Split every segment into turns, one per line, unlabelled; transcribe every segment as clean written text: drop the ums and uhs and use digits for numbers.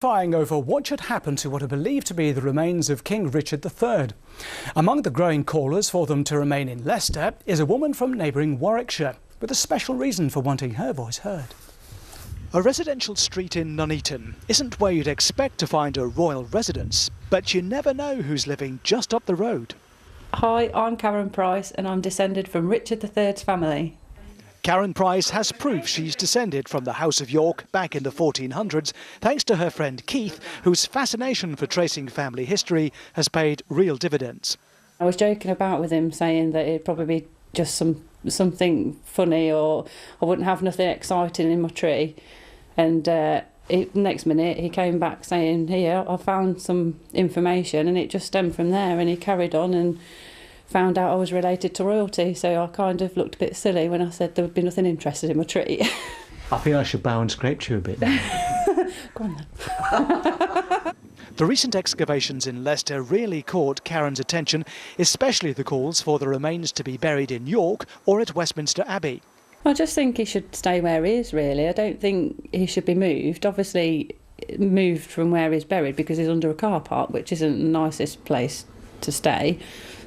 Fighting over what should happen to what are believed to be the remains of King Richard III. Among the growing callers for them to remain in Leicester is a woman from neighbouring Warwickshire, with a special reason for wanting her voice heard. A residential street in Nuneaton isn't where you'd expect to find a royal residence, but you never know who's living just up the road.
Hi, I'm Karen Price and I'm descended from Richard III's family.
Karen Price has proof she's descended from the House of York back in the 1400s, thanks to her friend Keith, whose fascination for tracing family history has paid real dividends.
I was joking about with him, saying that it'd probably be just something funny, or I wouldn't have nothing exciting in my tree. And next minute he came back saying, "Here, I found some information," and it just stemmed from there. And he carried on and found out I was related to royalty, so I kind of looked a bit silly when I said there would be nothing interested in my tree.
I think I should bow and scrape you a bit now.
Go on then.
The recent excavations in Leicester really caught Karen's attention, especially the calls for the remains to be buried in York or at Westminster Abbey.
I just think he should stay where he is, really. I don't think he should be moved. Obviously moved from where he's buried because he's under a car park, which isn't the nicest place to stay.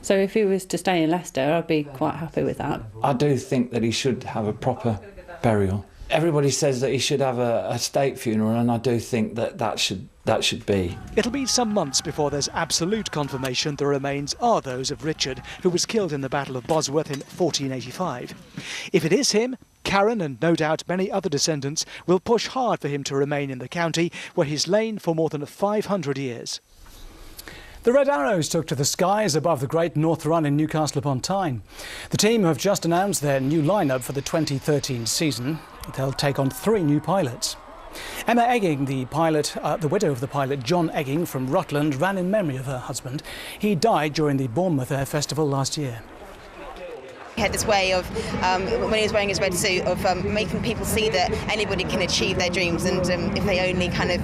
So if he was to stay in Leicester, I'd be quite happy with that.
I do think that he should have a proper burial. Everybody says that he should have a state funeral, and I do think that should be.
It'll be some months before there's absolute confirmation the remains are those of Richard, who was killed in the Battle of Bosworth in 1485. If it is him, Karen and no doubt many other descendants will push hard for him to remain in the county where he's lain for more than 500 years. The Red Arrows took to the skies above the Great North Run in Newcastle upon Tyne. The team have just announced their new lineup for the 2013 season. They'll take on 3 new pilots. Emma Egging, the widow of the pilot John Egging from Rutland, ran in memory of her husband. He died during the Bournemouth Air Festival last year.
He had this way of, when he was wearing his red suit, of making people see that anybody can achieve their dreams, and if they only kind of,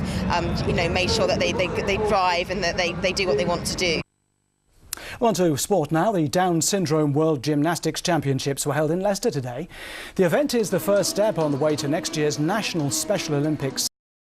made sure that they drive and that they do what they want to do.
On to sport now. The Down Syndrome World Gymnastics Championships were held in Leicester today. The event is the first step on the way to next year's National Special Olympics.